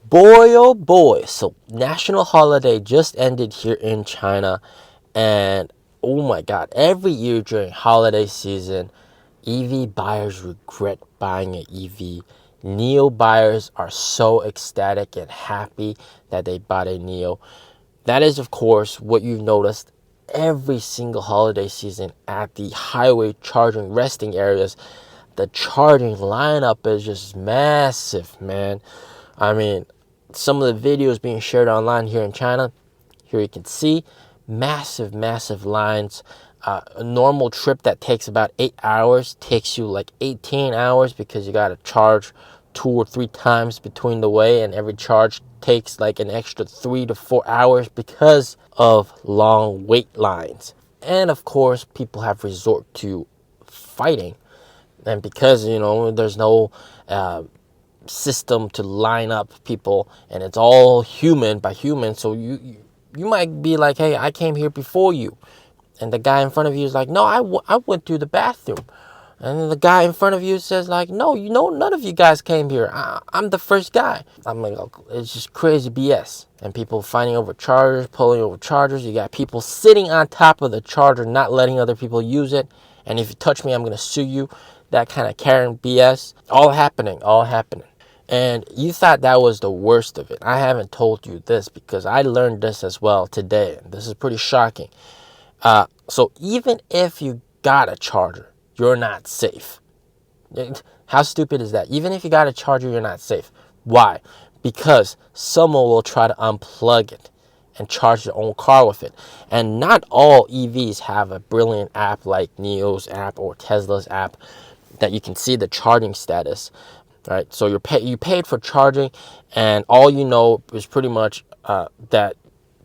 Boy, oh boy. So, national holiday just ended here in China. And oh my God, every year during holiday season, EV buyers regret buying an EV. NIO buyers are so ecstatic and happy that they bought a NIO. That is, of course, what you've noticed every single holiday season at the highway charging resting areas. The charging lineup is just massive, man. I mean, some of the videos being shared online here in China, here you can see massive, massive lines. A normal trip that takes about 8 hours takes you like 18 hours because you got to charge 2 or 3 times between the way, and every charge takes like an extra 3 to 4 hours because of long wait lines. And of course, people have resort to fighting, and because there's no system to line up people, and it's all human by human, so you might be like, hey, I came here before you, and the guy in front of you is like, no, I went through the bathroom. And then the guy in front of you says like, no, none of you guys came here. I'm the first guy. I'm like, oh, it's just crazy BS. And people fighting over chargers, pulling over chargers. You got people sitting on top of the charger, not letting other people use it. And if you touch me, I'm going to sue you. That kind of Karen BS. All happening. And you thought that was the worst of it. I haven't told you this because I learned this as well today. This is pretty shocking. So even if you got a charger, you're not safe. How stupid is that? Even if you got a charger, you're not safe. Why? Because someone will try to unplug it and charge their own car with it. And not all EVs have a brilliant app like NIO's app or Tesla's app that you can see the charging status. Right? So you paid for charging, and all you know is pretty much that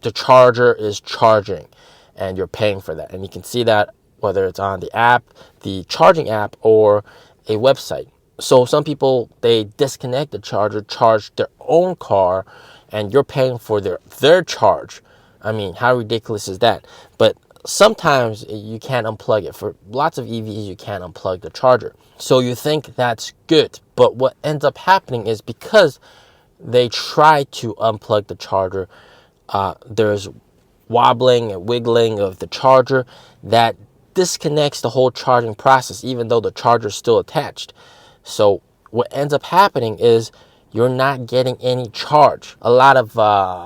the charger is charging, and you're paying for that. And you can see that whether it's on the app, the charging app, or a website. So some people, they disconnect the charger, charge their own car, and you're paying for their charge. I mean, how ridiculous is that? But sometimes you can't unplug it. For lots of EVs, you can't unplug the charger. So you think that's good. But what ends up happening is because they try to unplug the charger, there's wobbling and wiggling of the charger that disconnects the whole charging process, even though the charger is still attached. So what ends up happening is you're not getting any charge. A lot of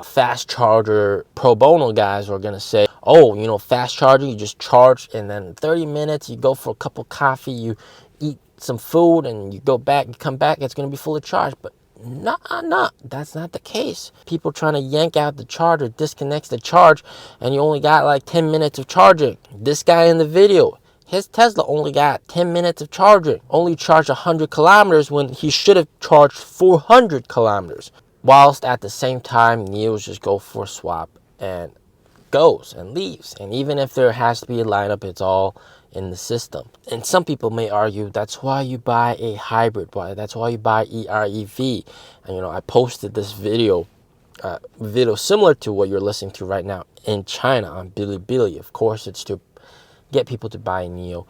fast charger pro bono guys are going to say, oh, fast charging, you just charge, and then in 30 minutes, you go for a cup of coffee, you eat some food, and you go back, you come back, it's going to be fully charged. But no, that's not the case. People trying to yank out the charger, disconnects the charge, and you only got like 10 minutes of charging. This guy in the video, his Tesla only got 10 minutes of charging. Only charged 100 kilometers when he should have charged 400 kilometers. Whilst at the same time, NIOs just go for a swap and goes and leaves. And even if there has to be a lineup, it's all in the system. And some people may argue that's why you buy a hybrid, that's why you buy EREV. And I posted this video similar to what you're listening to right now in China on Bilibili. Of course, it's to get people to buy a NIO.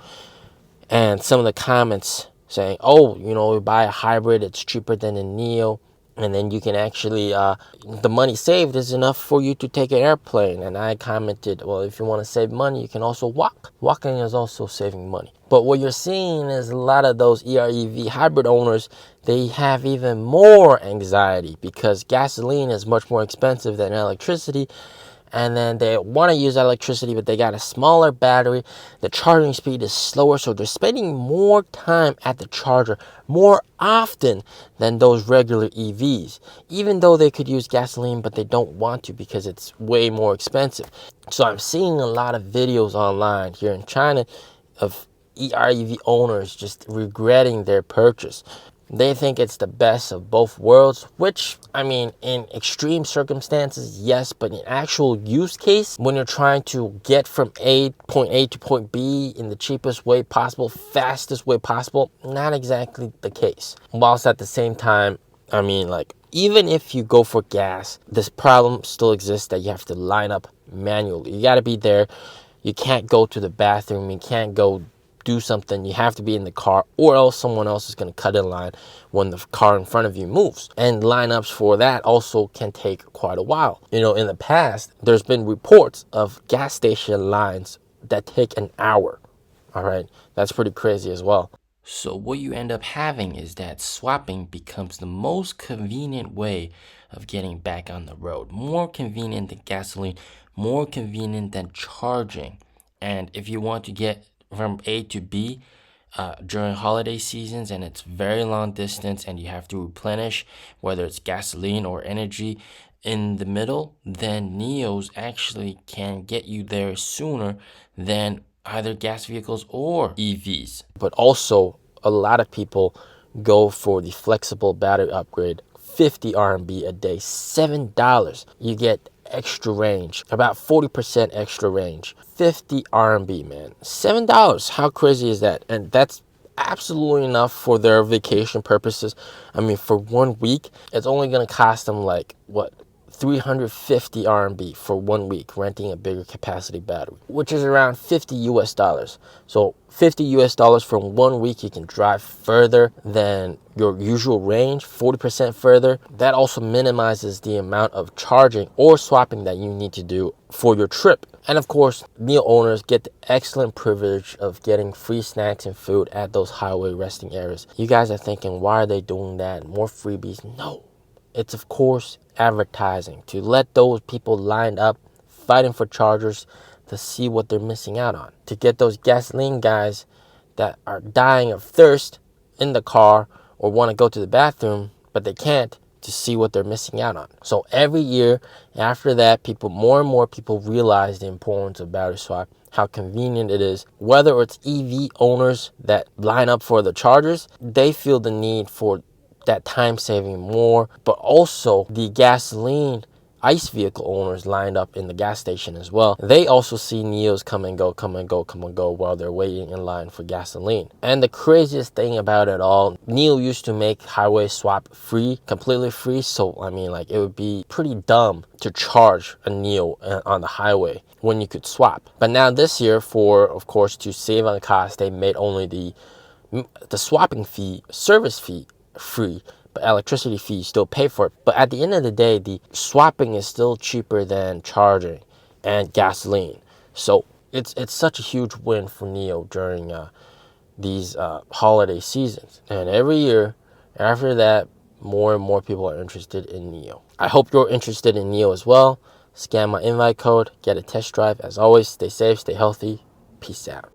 And some of the comments saying, you buy a hybrid, it's cheaper than a NIO. And then you can actually, the money saved is enough for you to take an airplane. And I commented, well, if you want to save money, you can also walk. Walking is also saving money. But what you're seeing is a lot of those EREV hybrid owners, they have even more anxiety because gasoline is much more expensive than electricity. And then they want to use electricity, but they got a smaller battery. The charging speed is slower, so they're spending more time at the charger more often than those regular EVs, even though they could use gasoline, but they don't want to because it's way more expensive. So I'm seeing a lot of videos online here in China of EREV owners just regretting their purchase. They think it's the best of both worlds, which, I mean, in extreme circumstances, yes, but in actual use case, when you're trying to get from point A to point B in the cheapest way possible, fastest way possible, not exactly the case. Whilst at the same time, I mean, like, even if you go for gas, this problem still exists that you have to line up manually. You got to be there. You can't go to the bathroom. You can't go do something, you have to be in the car, or else someone else is going to cut in line when the car in front of you moves. And lineups for that also can take quite a while. You know, in the past, there's been reports of gas station lines that take an hour. All right, that's pretty crazy as well. So what you end up having is that swapping becomes the most convenient way of getting back on the road. More convenient than gasoline, more convenient than charging. And if you want to get from A to B during holiday seasons and it's very long distance and you have to replenish, whether it's gasoline or energy in the middle, then NIOs actually can get you there sooner than either gas vehicles or EVs. But also, a lot of people go for the flexible battery upgrade, 50 RMB a day, $7. You get extra range, about 40% extra range, 50 RMB, man, $7. How crazy is that? And that's absolutely enough for their vacation purposes. I mean, for 1 week, it's only going to cost them like, what, 350 RMB for 1 week renting a bigger capacity battery, which is around 50 US dollars. So 50 US dollars for 1 week, you can drive further than your usual range, 40% further. That also minimizes the amount of charging or swapping that you need to do for your trip. And of course, NIO owners get the excellent privilege of getting free snacks and food at those highway resting areas. You guys are thinking, why are they doing that? More freebies? No. It's, of course, advertising to let those people lined up fighting for chargers to see what they're missing out on. To get those gasoline guys that are dying of thirst in the car or want to go to the bathroom, but they can't, to see what they're missing out on. So every year after that, more and more people realize the importance of battery swap, how convenient it is. Whether it's EV owners that line up for the chargers, they feel the need for that time saving more, but also the gasoline ICE vehicle owners lined up in the gas station as well. They also see NIOs come and go, come and go, come and go while they're waiting in line for gasoline. And the craziest thing about it all, NIO used to make highway swap free, completely free. So, I mean, like, it would be pretty dumb to charge a NIO on the highway when you could swap. But now this year, for, of course, to save on cost, they made only the swapping fee, service fee, free, but electricity fee you still pay for it. But at the end of the day, the swapping is still cheaper than charging and gasoline. So it's such a huge win for NIO during these holiday seasons. And every year after that, more and more people are interested in NIO. I hope you're interested in NIO as well. Scan my invite code, get a test drive. As always, stay safe, stay healthy. Peace out.